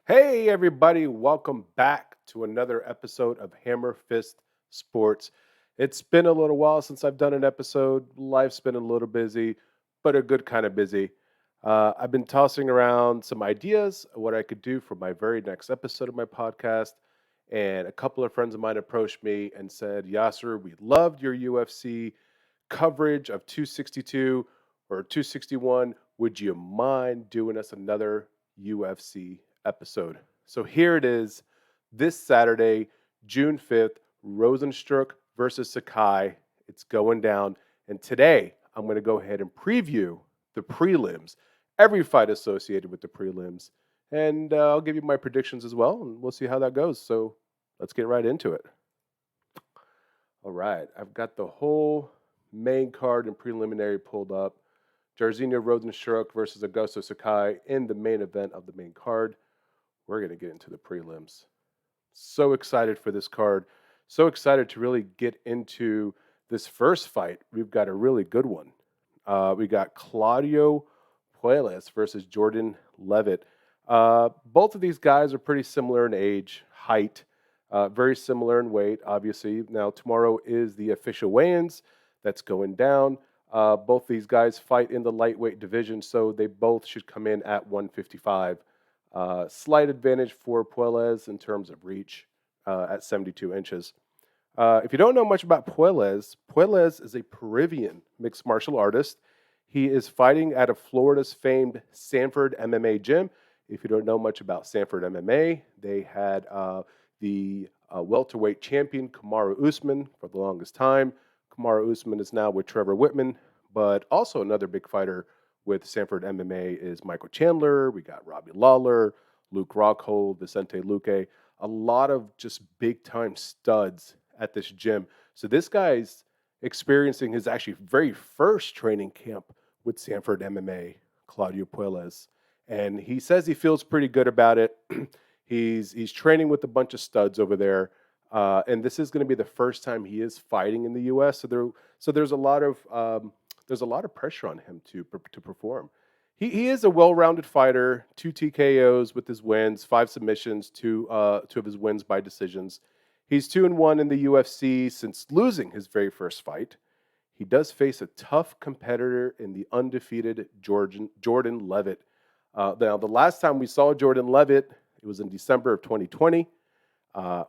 Hey, everybody, welcome back to another episode of Hammer Fist Sports. It's been a little while since I've done an episode. Life's been a little busy, but a good kind of busy. I've been tossing around some ideas of what I could do for my very next episode of my podcast. And a couple of friends of mine approached me and said, Yasser, we loved your UFC coverage of 262 or 261. Would you mind doing us another UFC episode? So here it is this Saturday, June 5th, Rozenstruik versus Sakai. It's going down. And today, I'm going to go ahead and preview the prelims, every fight associated with the prelims. And I'll give you my predictions as well, and we'll see how that goes. So let's get right into it. All right, I've got the whole main card and preliminary pulled up. Jairzinho Rozenstruik versus Augusto Sakai in the main event of the main card. We're going to get into the prelims. So excited for this card. So excited to really get into this first fight. We've got a really good one. We got Claudio Puelles versus Jordan Levitt. Both of these guys are pretty similar in age, height, very similar in weight, obviously. Now, tomorrow is the official weigh-ins that's going down. Both these guys fight in the lightweight division, so they both should come in at 155. Slight advantage for Puelles in terms of reach at 72 inches. If you don't know much about Puelles, Puelles is a Peruvian mixed martial artist. He is fighting at a Florida's famed Sanford MMA gym. If you don't know much about Sanford MMA, they had the welterweight champion Kamaru Usman for the longest time. Kamaru Usman is now with Trevor Whitman, but also another big fighter with Sanford MMA is Michael Chandler. We got Robbie Lawler, Luke Rockhold, Vicente Luque, a lot of just big time studs at this gym. So this guy's experiencing his actually very first training camp with Sanford MMA, Claudio Puelles. And he says he feels pretty good about it. He's training with a bunch of studs over there. And this is going to be the first time he is fighting in the U.S. So there's a lot of pressure on him to perform. He is a well-rounded fighter. 2 TKOs with his wins, 5 submissions, two of his wins by decisions. He's 2-1 in the UFC since losing his very first fight. He does face a tough competitor in the undefeated Jordan Levitt. Now, the last time we saw Jordan Levitt, it was in December of 2020.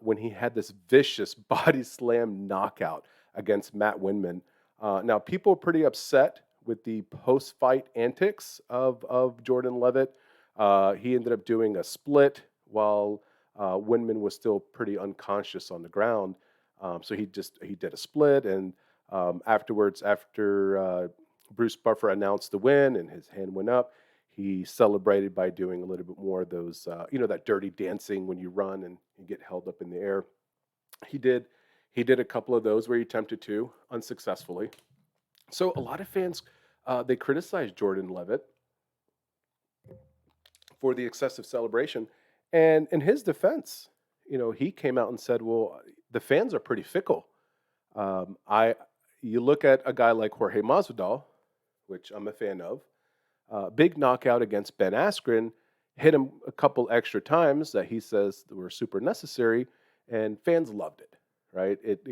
When he had this vicious body slam knockout against Matt Winman. Now, people are pretty upset with the post-fight antics of Jordan Levitt. He ended up doing a split while Winman was still pretty unconscious on the ground. So he did a split, and afterwards, after Bruce Buffer announced the win and his hand went up, he celebrated by doing a little bit more of those, that dirty dancing when you run and you get held up in the air. He did a couple of those where he attempted to unsuccessfully. So a lot of fans they criticized Jordan Levitt for the excessive celebration, and in his defense, he came out and said, "Well, the fans are pretty fickle. I You look at a guy like Jorge Masvidal, which I'm a fan of." Big knockout against Ben Askren, hit him a couple extra times that he says were super necessary, and fans loved it, right? It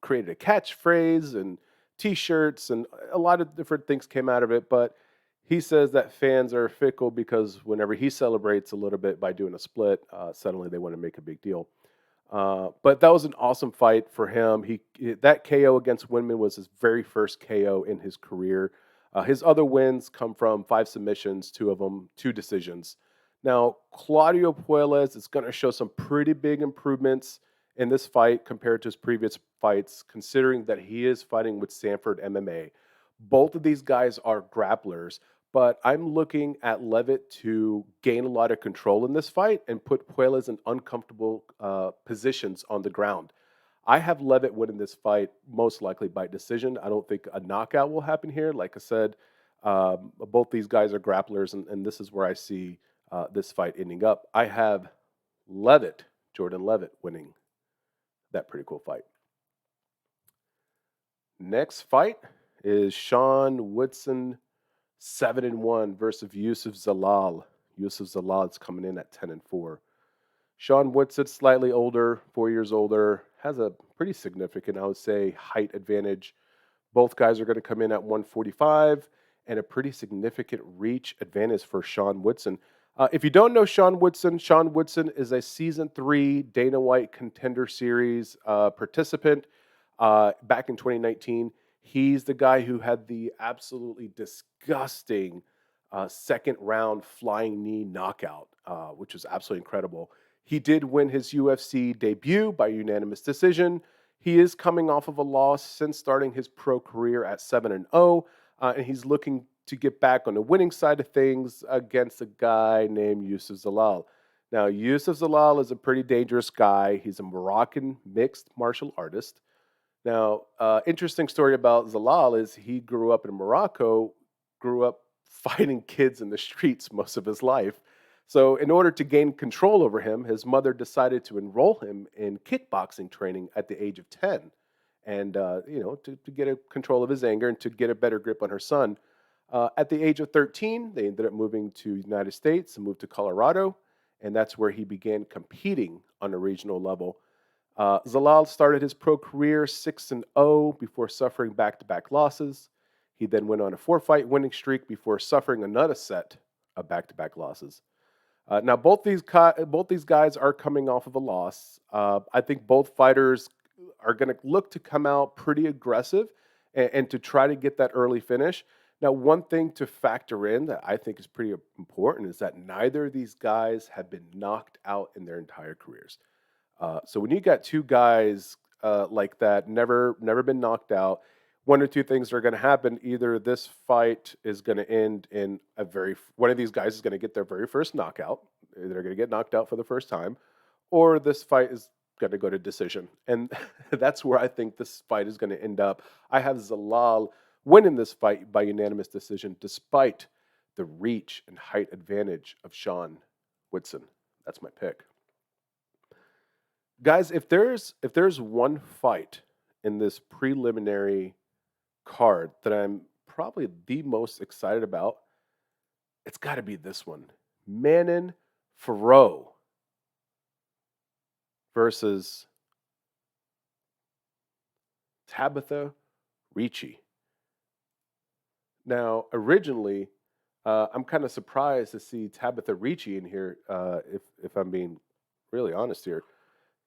created a catchphrase and T-shirts, and a lot of different things came out of it. But he says that fans are fickle because whenever he celebrates a little bit by doing a split, suddenly they want to make a big deal. But that was an awesome fight for him. That KO against Winman was his very first KO in his career. His other wins come from 5 submissions, 2 of them, 2 decisions. Now, Claudio Puelles is going to show some pretty big improvements in this fight compared to his previous fights, considering that he is fighting with Sanford MMA. Both of these guys are grapplers, but I'm looking at Levitt to gain a lot of control in this fight and put Puelles in uncomfortable positions on the ground. I have Levitt winning this fight most likely by decision. I don't think a knockout will happen here. Like I said, both these guys are grapplers, and this is where I see this fight ending up. I have Jordan Levitt, winning that pretty cool fight. Next fight is Sean Woodson, 7-1 versus Youssef Zalal. Youssef Zalal is coming in at 10-4. Sean Woodson, slightly older, 4 years older, has a pretty significant, I would say, height advantage. Both guys are going to come in at 145 and a pretty significant reach advantage for Sean Woodson. If you don't know Sean Woodson is a season 3 Dana White Contender Series participant back in 2019. He's the guy who had the absolutely disgusting second round flying knee knockout, which was absolutely incredible. He did win his UFC debut by unanimous decision. He is coming off of a loss since starting his pro career at 7-0, and he's looking to get back on the winning side of things against a guy named Youssef Zalal. Now, Youssef Zalal is a pretty dangerous guy. He's a Moroccan mixed martial artist. Now, interesting story about Zalal is he grew up in Morocco, grew up fighting kids in the streets most of his life. So, in order to gain control over him, his mother decided to enroll him in kickboxing training at the age of 10. And, to get a control of his anger and to get a better grip on her son. At the age of 13, they ended up moving to the United States and moved to Colorado. And that's where he began competing on a regional level. Zalal started his pro career 6-0 before suffering back-to-back losses. He then went on a 4-fight winning streak before suffering another set of back-to-back losses. Now, both these guys are coming off of a loss. I think both fighters are going to look to come out pretty aggressive and to try to get that early finish. Now, one thing to factor in that I think is pretty important is that neither of these guys have been knocked out in their entire careers. So when you got two guys like that, never been knocked out, one or two things are going to happen. Either this fight is going to end in one of these guys is going to get their very first knockout. They're going to get knocked out for the first time, or this fight is going to go to decision. And that's where I think this fight is going to end up. I have Zalal winning this fight by unanimous decision, despite the reach and height advantage of Sean Woodson. That's my pick. Guys, if there's one fight in this preliminary card that I'm probably the most excited about, it's got to be this one. Manon versus Tabitha Ricci. Now, originally, I'm kind of surprised to see Tabitha Ricci in here, if I'm being really honest here.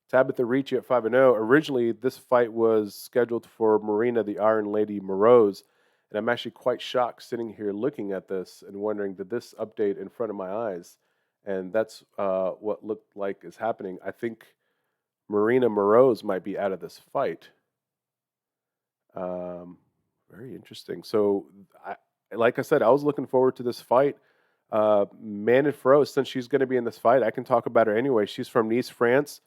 Tabitha Ricci at 5-0. Originally, this fight was scheduled for Marina, the Iron Lady Moroz. And I'm actually quite shocked sitting here looking at this and wondering, did this update in front of my eyes? And that's what looked like is happening. I think Marina Moroz might be out of this fight. Very interesting. So, like I said, I was looking forward to this fight. Manon Farrow, since she's going to be in this fight, I can talk about her anyway. She's from Nice, France.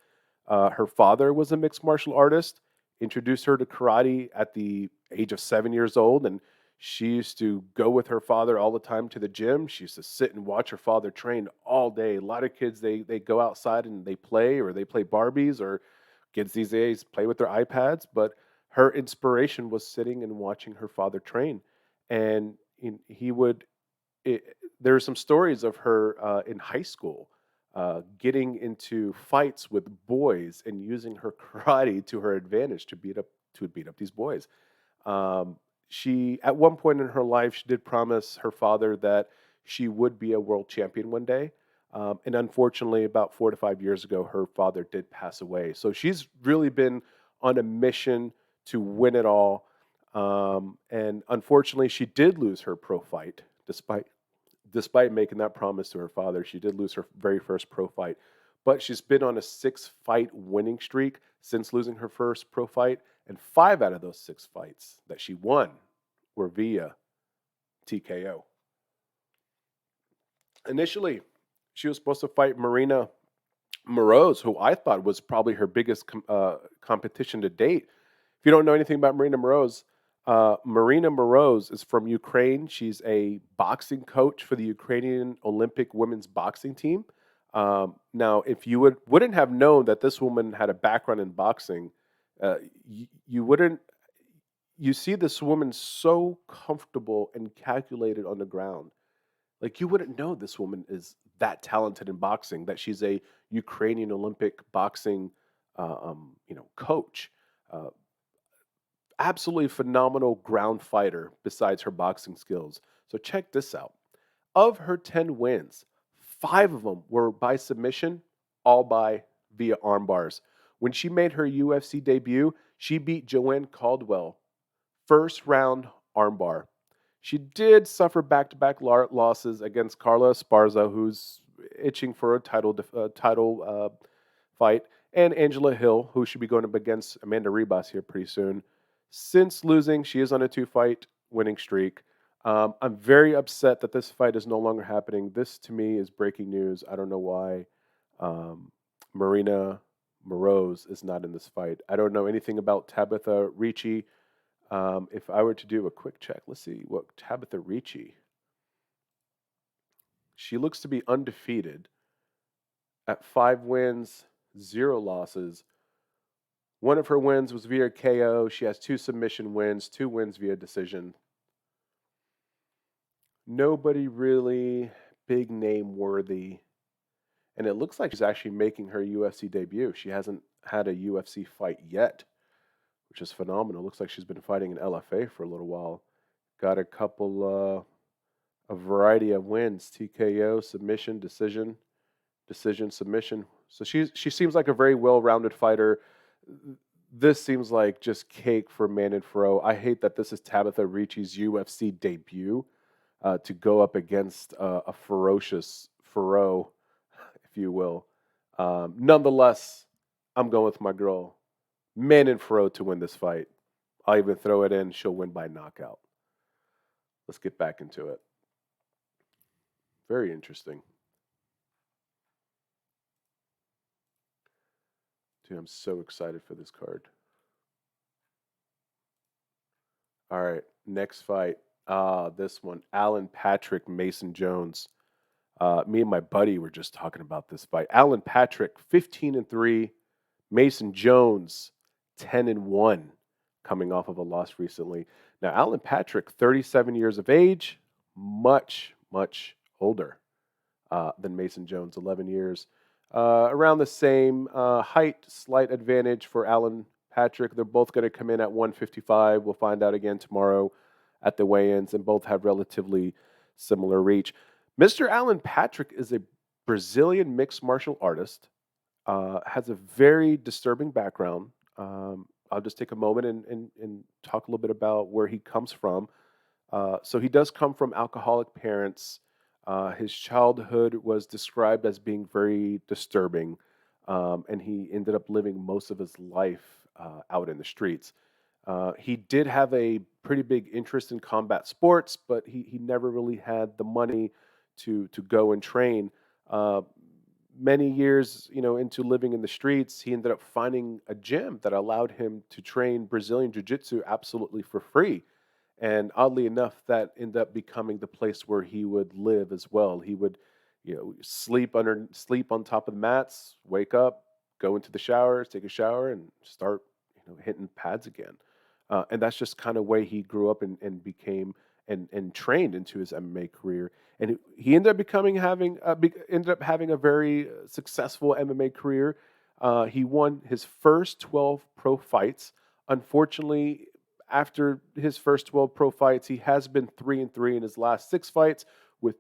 Her father was a mixed martial artist, introduced her to karate at the age of 7 years old, and she used to go with her father all the time to the gym. She used to sit and watch her father train all day. A lot of kids, they go outside and they play, or they play Barbies, or kids these days play with their iPads, but her inspiration was sitting and watching her father train. And there are some stories of her in high school getting into fights with boys and using her karate to her advantage to beat up these boys. She, at one point in her life, she did promise her father that she would be a world champion one day. And unfortunately, about 4 to 5 years ago, her father did pass away. So she's really been on a mission to win it all. And unfortunately, she did lose her pro fight, despite making that promise to her father. She did lose her very first pro fight, but she's been on a 6-fight winning streak since losing her first pro fight, and 5 out of those 6 fights that she won were via TKO. Initially, she was supposed to fight Marina Moroz, who I thought was probably her biggest competition to date. If you don't know anything about Marina Moroz is from Ukraine. She's a boxing coach for the Ukrainian Olympic women's boxing team. Now, if you wouldn't have known that this woman had a background in boxing, you wouldn't. You see this woman so comfortable and calculated on the ground. Like, you wouldn't know this woman is that talented in boxing, that she's a Ukrainian Olympic boxing, coach. Uh, Absolutely phenomenal ground fighter besides her boxing skills. So check this out. Of her 10 wins, 5 of them were by submission, all by via arm bars. When she made her UFC debut, she beat Joanne Caldwell first round armbar. She did suffer back-to-back losses against Carla Esparza, who's itching for a title fight, and Angela Hill, who should be going up against Amanda Ribas here pretty soon. Since losing, she is on a 2-fight winning streak. I'm very upset that this fight is no longer happening. This, to me, is breaking news. I don't know why um, Marina Moroz is not in this fight. I don't know anything about Tabitha Ricci. If I were to do a quick check, let's see what Tabitha Ricci. She looks to be undefeated at 5 wins, 0 losses. One of her wins was via KO. She has 2 submission wins, 2 wins via decision. Nobody really big name worthy. And it looks like she's actually making her UFC debut. She hasn't had a UFC fight yet, which is phenomenal. Looks like she's been fighting in LFA for a little while. Got a variety of wins: TKO, submission, decision, submission. So she seems like a very well-rounded fighter. This seems like just cake for Manon Fro. I hate that this is Tabitha Ricci's UFC debut to go up against a ferocious Fro, if you will. Nonetheless, I'm going with my girl Manon Fro to win this fight. I'll even throw it in. She'll win by knockout. Let's get back into it. Very interesting. Dude, I'm so excited for this card. All right, next fight. This one, Alan Patrick, Mason Jones. Me and my buddy were just talking about this fight. Alan Patrick, 15-3. Mason Jones, 10-1, coming off of a loss recently. Now, Alan Patrick, 37 years of age, much, much older than Mason Jones, 11 years. Around the same height, slight advantage for Alan Patrick. They're both going to come in at 155. We'll find out again tomorrow at the weigh-ins, and both have relatively similar reach. Mr. Alan Patrick is a Brazilian mixed martial artist, has a very disturbing background. I'll just take a moment and talk a little bit about where he comes from. So he does come from alcoholic parents. His childhood was described as being very disturbing, and he ended up living most of his life out in the streets. He did have a pretty big interest in combat sports, but he never really had the money to go and train. Many years, into living in the streets, he ended up finding a gym that allowed him to train Brazilian Jiu-Jitsu absolutely for free. And oddly enough, that ended up becoming the place where he would live as well. He would, sleep on top of the mats, wake up, go into the shower, take a shower, and start, hitting pads again. And that's just kind of way he grew up and became and trained into his MMA career. And he ended up ended up having a very successful MMA career. He won his first 12 pro fights. Unfortunately, after his first 12 pro fights, he has been 3-3 in his last 6 fights, with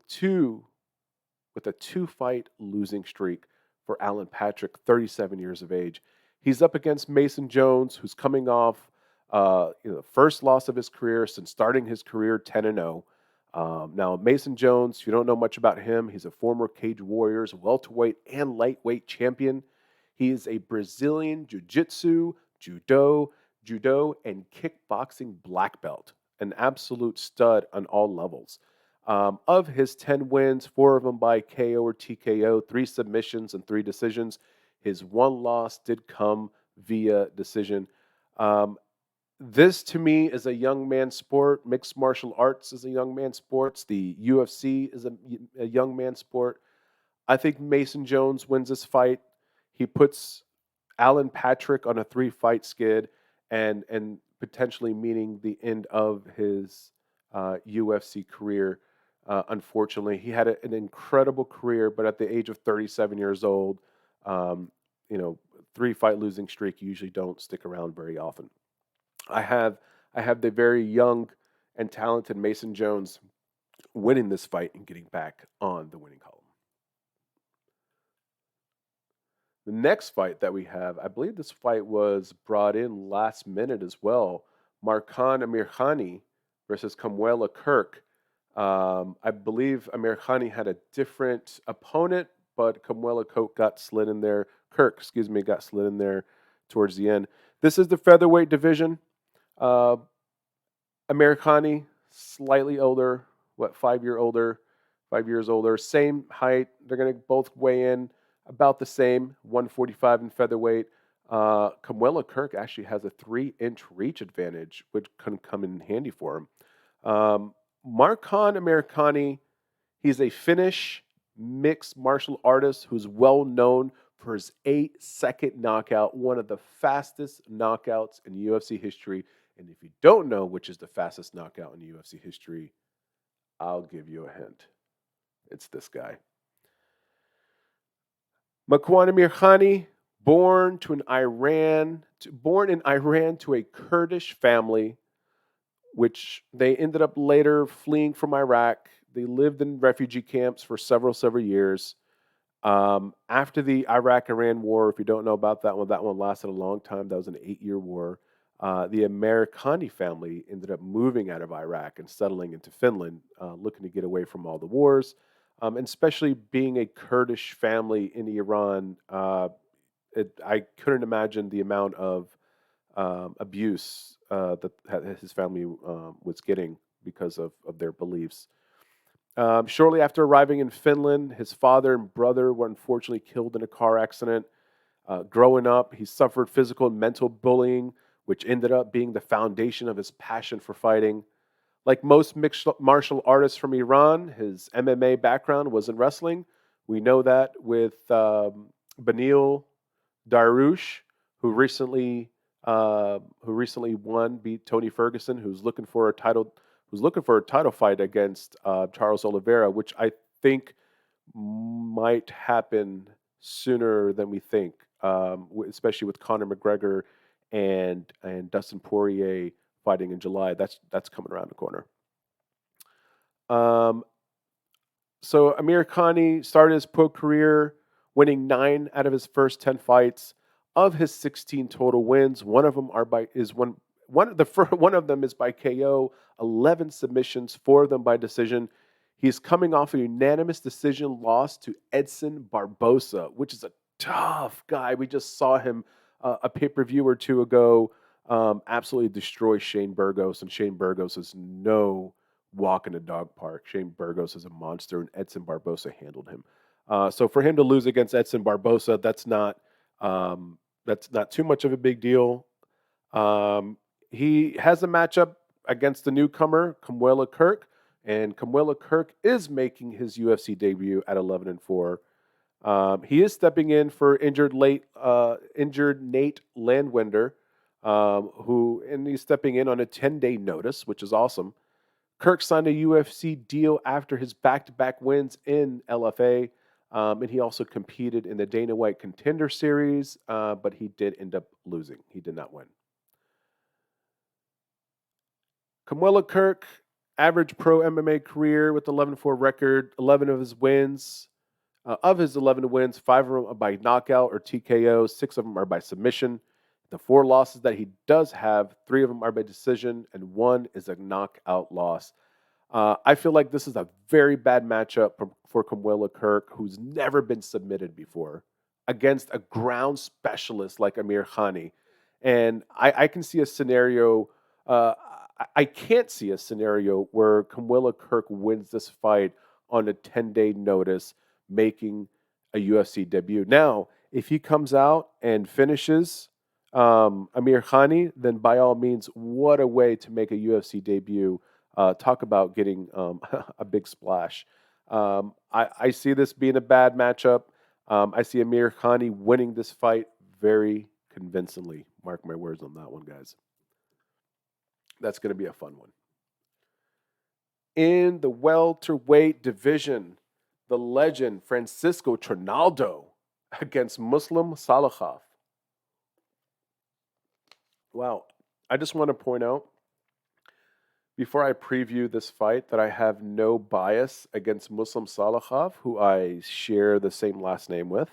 a 2-fight losing streak for Alan Patrick, 37 years of age. He's up against Mason Jones, who's coming off the first loss of his career since starting his career 10-0. Now, Mason Jones, if you don't know much about him, he's a former Cage Warriors welterweight and lightweight champion. He is a Brazilian jiu-jitsu, judo, and kickboxing black belt, an absolute stud on all levels. Of his 10 wins, 4 of them by KO or TKO, 3 submissions and 3 decisions. His 1 loss did come via decision. This to me is a young man's sport. Mixed martial arts is a young man's sport. The UFC is a young man's sport. I think Mason Jones wins this fight. He puts Alan Patrick on a 3-fight skid, and potentially meaning the end of his UFC career. Unfortunately, he had an incredible career, but at the age of 37 years old, um, you know, 3 fight losing streak usually don't stick around very often. I have I have the very young and talented Mason Jones winning this fight and getting back on the winning column. The next fight that we have, I believe this fight was brought in last minute as well. Markan Amirkhani versus Kamuela Kirk. I believe Amirkhani had a different opponent, but Kamuela Kirk got slid in there. Kirk, excuse me, got slid in there towards the end. This is the featherweight division. Uh, Amirkhani, slightly older, 5 years older, same height. They're going to both weigh in about the same, 145 in featherweight. Kamuela Kirk actually has a 3-inch reach advantage, which can come in handy for him. Markan Amirkhani, he's a Finnish mixed martial artist who's well known for his 8-second knockout, one of the fastest knockouts in UFC history. And if you don't know which is the fastest knockout in UFC history, I'll give you a hint. It's this guy. Makwan Amirkhani, born in Iran to a Kurdish family, which they ended up later fleeing from Iraq. They lived in refugee camps for several years. After the Iraq-Iran war, if you don't know about that one lasted a long time. That was an 8-year war. The Amirkhani family ended up moving out of Iraq and settling into Finland, looking to get away from all the wars. And especially being a Kurdish family in Iran, I couldn't imagine the amount of abuse that his family was getting because of their beliefs. Shortly after arriving in Finland, his father and brother were unfortunately killed in a car accident. Growing up, he suffered physical and mental bullying, which ended up being the foundation of his passion for fighting. Like most mixed martial artists from Iran, his MMA background was in wrestling. We know that with Benil Darush, who recently beat Tony Ferguson, who's looking for a title fight against Charles Oliveira, which I think might happen sooner than we think, especially with Conor McGregor and Dustin Poirier fighting in July. That's coming around the corner. Um, so Amirkhani started his pro career winning 9 out of his first 10 fights. Of his 16 total wins, one of them one of them is by KO, 11 submissions, 4 of them by decision. He's coming off a unanimous decision loss to Edson Barbosa, which is a tough guy. We just saw him a pay-per-view or two ago absolutely destroy Shane Burgos, and Shane Burgos is no walk in the dog park. Shane Burgos is a monster, and Edson Barbosa handled him. So for him to lose against Edson Barbosa, that's not too much of a big deal. He has a matchup against the newcomer, Kamuela Kirk, and Kamuela Kirk is making his UFC debut at 11-4. He is stepping in for injured Nate Landwinder, and he's stepping in on a 10-day notice, which is awesome. Kirk signed a UFC deal after his back-to-back wins in LFA, and he also competed in the Dana White Contender Series, but he did end up losing. He did not win. Kamuela Kirk, average pro MMA career with 11-4 record, 11 of his wins. Of his 11 wins, 5 of them are by knockout or TKO, 6 of them are by submission. The 4 losses that he does have, 3 of them are by decision, and 1 is a knockout loss. I feel like this is a very bad matchup for Kamuela Kirk, who's never been submitted before, against a ground specialist like Amirkhani. And I can see a scenario. I can't see a scenario where Kamuela Kirk wins this fight on a 10-day notice, making a UFC debut. Now, if he comes out and finishes Amirkhani, then by all means, what a way to make a UFC debut. Talk about getting a big splash. I see this being a bad matchup. I see Amirkhani winning this fight very convincingly. Mark my words on that one, guys. That's going to be a fun one. In the welterweight division, the legend Francisco Trinaldo against Muslim Salakhov. Wow. I just want to point out before I preview this fight that I have no bias against Muslim Salakhov, who I share the same last name with,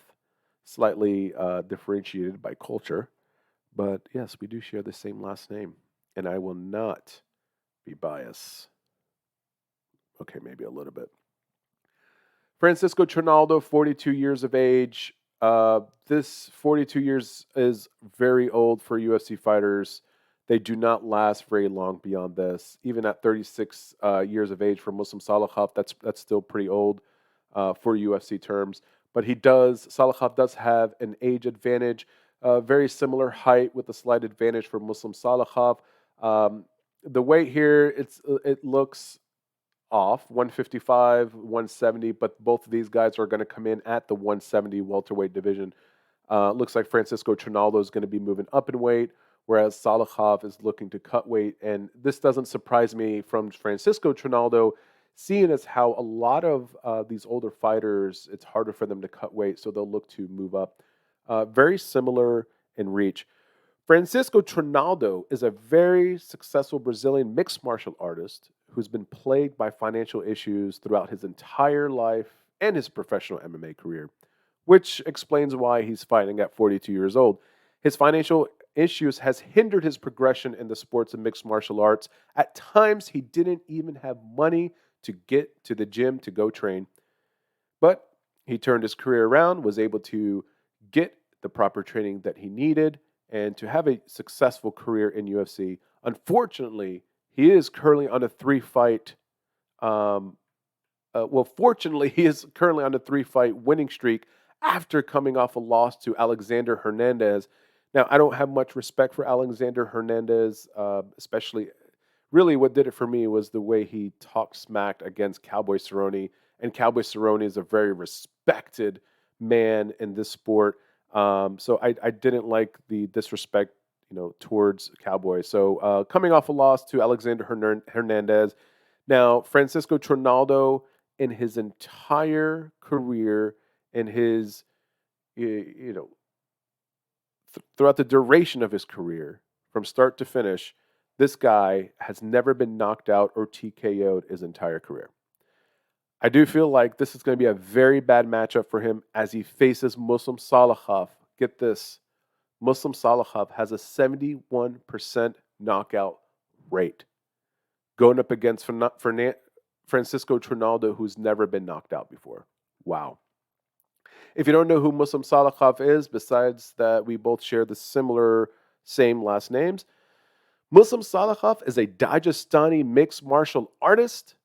slightly differentiated by culture. But yes, we do share the same last name, and I will not be biased. Okay, maybe a little bit. Francisco Trinaldo, 42 years of age. This 42 years is very old for UFC fighters. They do not last very long beyond this. Even at 36 years of age for Muslim Salakhov, that's still pretty old for UFC terms. But Salakhov does have an age advantage, very similar height with a slight advantage for Muslim Salakhov. The weight here, it looks off 155, 170, but both of these guys are going to come in at the 170 welterweight division. Looks like Francisco Trinaldo is going to be moving up in weight, whereas Salakhov is looking to cut weight. And this doesn't surprise me from Francisco Trinaldo, seeing as how a lot of these older fighters, it's harder for them to cut weight, so they'll look to move up. Very similar in reach. Francisco Trinaldo is a very successful Brazilian mixed martial artist who's been plagued by financial issues throughout his entire life and his professional MMA career, which explains why he's fighting at 42 years old. His financial issues has hindered his progression in the sports of mixed martial arts. At times, he didn't even have money to get to the gym to go train. But he turned his career around, was able to get the proper training that he needed, and to have a successful career in UFC. Unfortunately, he is currently on a three-fight. Fortunately, he is currently on a three-fight winning streak after coming off a loss to Alexander Hernandez. Now, I don't have much respect for Alexander Hernandez, especially. Really, what did it for me was the way he talked smack against Cowboy Cerrone, and Cowboy Cerrone is a very respected man in this sport. So I didn't like the disrespect, towards Cowboy. So coming off a loss to Alexander Hernandez. Now, Francisco Trinaldo, in his entire career, in his, throughout the duration of his career, from start to finish, this guy has never been knocked out or TKO'd his entire career. I do feel like this is going to be a very bad matchup for him as he faces Muslim Salakhov. Get this. Muslim Salakhov has a 71% knockout rate, going up against Francisco Trinaldo, who's never been knocked out before. Wow. If you don't know who Muslim Salakhov is, besides that we both share the same last names, Muslim Salakhov is a Dagestani mixed martial artist.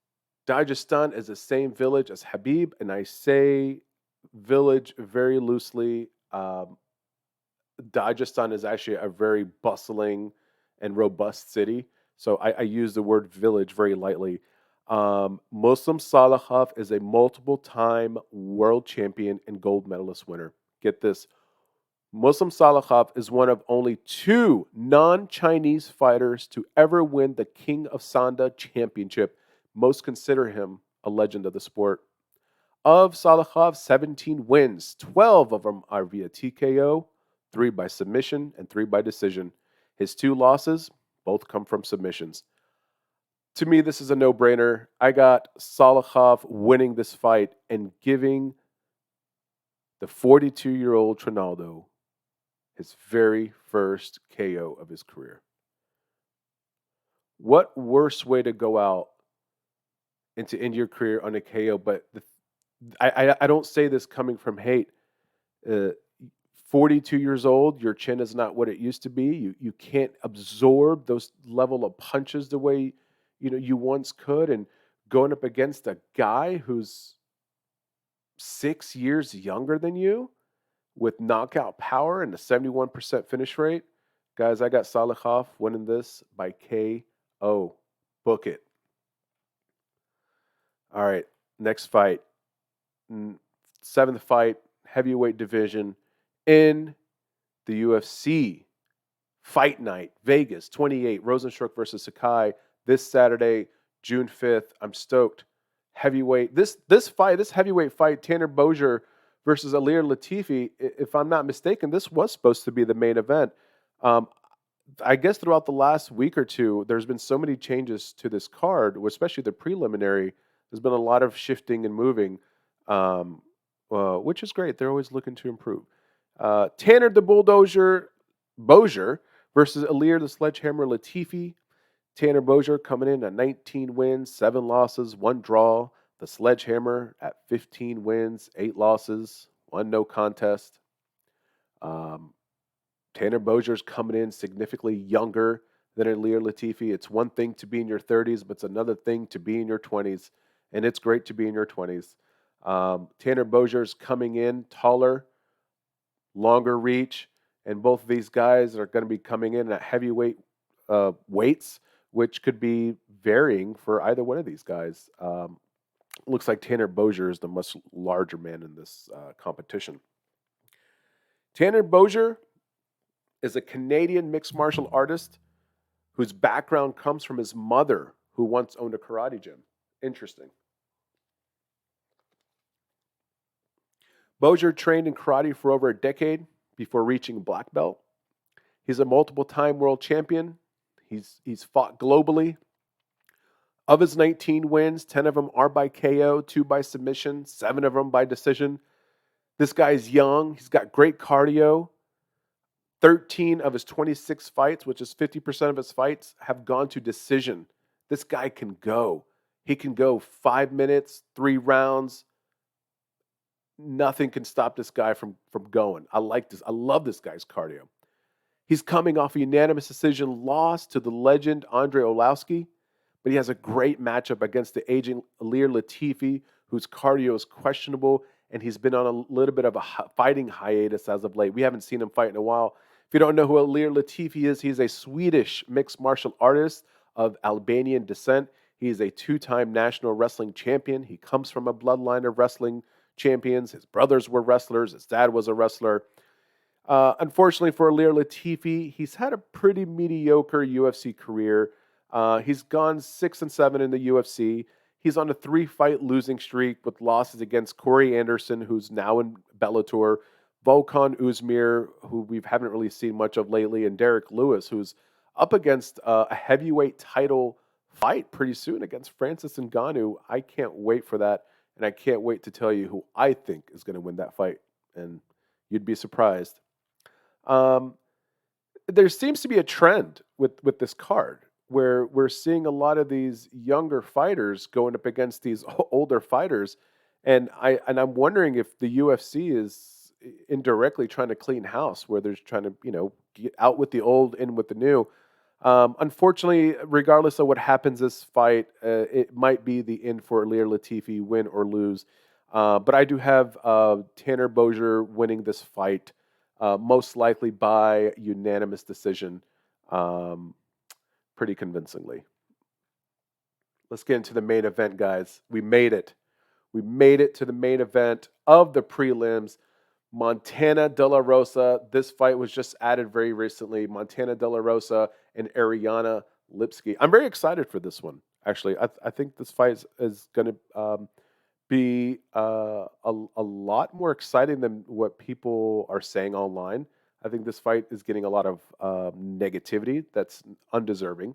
Dagestan is the same village as Habib, and I say village very loosely. Dagestan is actually a very bustling and robust city, so I use the word village very lightly. Muslim Salakhov is a multiple-time world champion and gold medalist winner. Get this. Muslim Salakhov is one of only 2 non-Chinese fighters to ever win the King of Sanda championship. Most consider him a legend of the sport. Of Salakhov's 17 wins, 12 of them are via TKO, 3 by submission, and 3 by decision. His 2 losses, both come from submissions. To me, this is a no-brainer. I got Salakhov winning this fight and giving the 42-year-old Trinaldo his very first KO of his career. What worse way to go out and to end your career on a KO? But I don't say this coming from hate. 42 years old, your chin is not what it used to be. You can't absorb those level of punches the way you once could, and going up against a guy who's 6 years younger than you with knockout power and a 71% finish rate. Guys, I got Salakhov winning this by KO. Book it. All right, next fight. 7th fight, heavyweight division in the UFC. Fight Night, Vegas, 28, Rozenstruik versus Sakai. This Saturday, June 5th. I'm stoked. Heavyweight. This heavyweight fight, Tanner Bozier versus Alir Latifi. If I'm not mistaken, this was supposed to be the main event. Um, I guess throughout the last week or two, there's been so many changes to this card, especially the preliminary. There's been a lot of shifting and moving, um, which is great. They're always looking to improve. Tanner the Bulldozer Bozier versus Alir the Sledgehammer Latifi. Tanner Bozier coming in at 19 wins, 7 losses, 1 draw. The Sledgehammer at 15 wins, 8 losses, 1 no contest. Um, Tanner Bozier's coming in significantly younger than Alir Latifi. It's one thing to be in your 30s, but it's another thing to be in your 20s, and it's great to be in your 20s. Tanner Bozier's coming in taller, longer reach, and both of these guys are going to be coming in at heavyweight weights, which could be varying for either one of these guys. Looks like Tanner Bozier is the much larger man in this competition. Tanner Bozier is a Canadian mixed martial artist whose background comes from his mother, who once owned a karate gym. Interesting. Bozier trained in karate for over a decade before reaching black belt. He's a multiple-time world champion. He's fought globally. Of his 19 wins, 10 of them are by KO, 2 by submission, 7 of them by decision. This guy's young. He's got great cardio. 13 of his 26 fights, which is 50% of his fights, have gone to decision. This guy can go. He can go 5 minutes, 3 rounds. Nothing can stop this guy from going. I like this. I love this guy's cardio. He's coming off a unanimous decision loss to the legend Andre Olowski, but he has a great matchup against the aging Alir Latifi, whose cardio is questionable, and he's been on a little bit of a fighting hiatus as of late. We haven't seen him fight in a while. If you don't know who Alir Latifi is, he's a Swedish mixed martial artist of Albanian descent. He is a 2-time national wrestling champion. He comes from a bloodline of wrestling champions. His brothers were wrestlers. His dad was a wrestler. Unfortunately for Alir Latifi, he's had a pretty mediocre UFC career. He's gone 6-7 in the UFC. He's on a 3-fight losing streak with losses against Corey Anderson, who's now in Bellator, Volkan Uzmir, who we haven't really seen much of lately, and Derek Lewis, who's up against a heavyweight title fight pretty soon against Francis Ngannou. I can't wait for that, and I can't wait to tell you who I think is going to win that fight, and you'd be surprised. There seems to be a trend with this card where we're seeing a lot of these younger fighters going up against these older fighters, and I'm wondering if the UFC is indirectly trying to clean house, where they're trying to get out with the old, in with the new. Unfortunately, regardless of what happens this fight, it might be the end for Alir Latifi, win or lose. But I do have Tanner Bozier winning this fight, most likely by unanimous decision, pretty convincingly. Let's get into the main event, guys. We made it. We made it to the main event of the prelims. Montana De La Rosa. This fight was just added very recently. Montana De La Rosa and Ariana Lipsky. I'm very excited for this one, actually. I think this fight is going to be a lot more exciting than what people are saying online. I think this fight is getting a lot of negativity that's undeserving.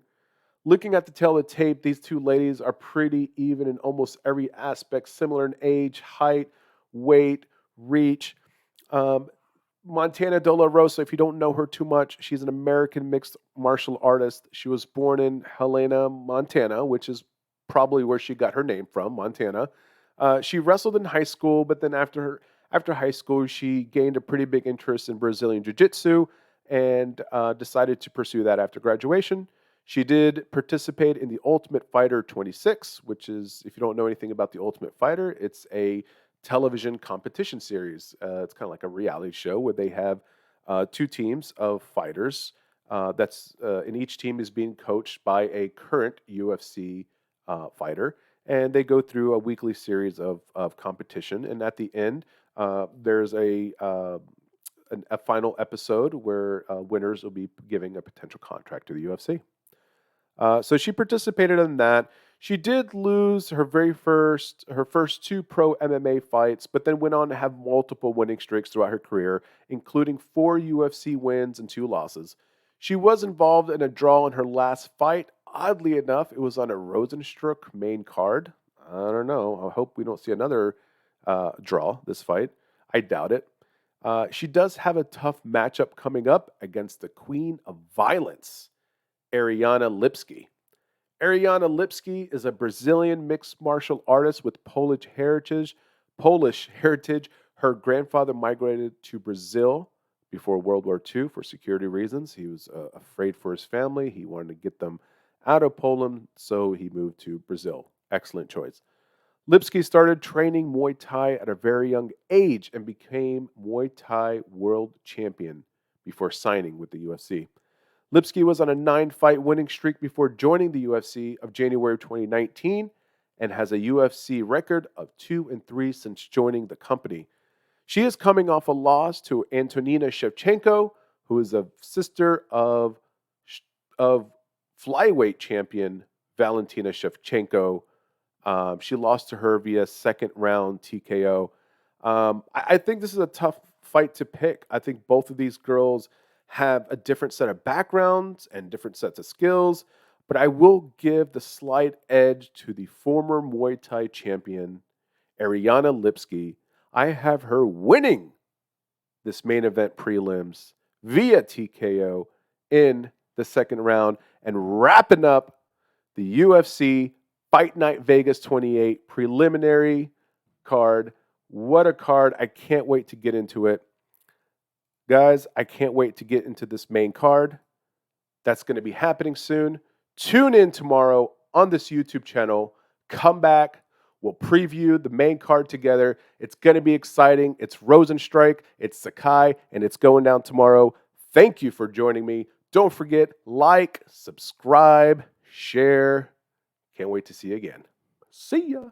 Looking at the tail of the tape, these two ladies are pretty even in almost every aspect, similar in age, height, weight, reach. Montana De La Rosa, if you don't know her too much, she's an American mixed martial artist. She was born in Helena, Montana, which is probably where she got her name from, Montana. She wrestled in high school, but then after high school, she gained a pretty big interest in Brazilian Jiu-Jitsu and decided to pursue that after graduation. She did participate in the Ultimate Fighter 26, which is, if you don't know anything about the Ultimate Fighter, it's a television competition series. It's kind of like a reality show where they have 2 teams of fighters. And each team is being coached by a current UFC fighter, and they go through a weekly series of competition. And at the end, there's a final episode where winners will be giving a potential contract to the UFC. So she participated in that. She did lose her first two pro MMA fights, but then went on to have multiple winning streaks throughout her career, including 4 UFC wins and 2 losses. She was involved in a draw in her last fight. Oddly enough, it was on a Rozenstruik main card. I don't know. I hope we don't see another draw this fight. I doubt it. She does have a tough matchup coming up against the Queen of Violence, Ariana Lipsky. Ariana Lipsky is a Brazilian mixed martial artist with Polish heritage. Polish heritage. Her grandfather migrated to Brazil before World War II for security reasons. He was afraid for his family. He wanted to get them out of Poland, so he moved to Brazil. Excellent choice. Lipsky started training Muay Thai at a very young age and became Muay Thai world champion before signing with the UFC. Lipsky was on a 9-fight winning streak before joining the UFC of January 2019 and has a UFC record of 2-3 since joining the company. She is coming off a loss to Antonina Shevchenko, who is a sister of flyweight champion Valentina Shevchenko. She lost to her via second round TKO. I think this is a tough fight to pick. I think both of these girls have a different set of backgrounds and different sets of skills, but I will give the slight edge to the former Muay Thai champion, Ariana Lipsky. I have her winning this main event prelims via TKO in the second round and wrapping up the UFC Fight Night Vegas 28 preliminary card. What a card. I can't wait to get into it. Guys, I can't wait to get into this main card. That's going to be happening soon. Tune in tomorrow on this YouTube channel. Come back. We'll preview the main card together. It's going to be exciting. It's Rozenstruik, it's Sakai, and it's going down tomorrow. Thank you for joining me. Don't forget, like, subscribe, share. Can't wait to see you again. See ya.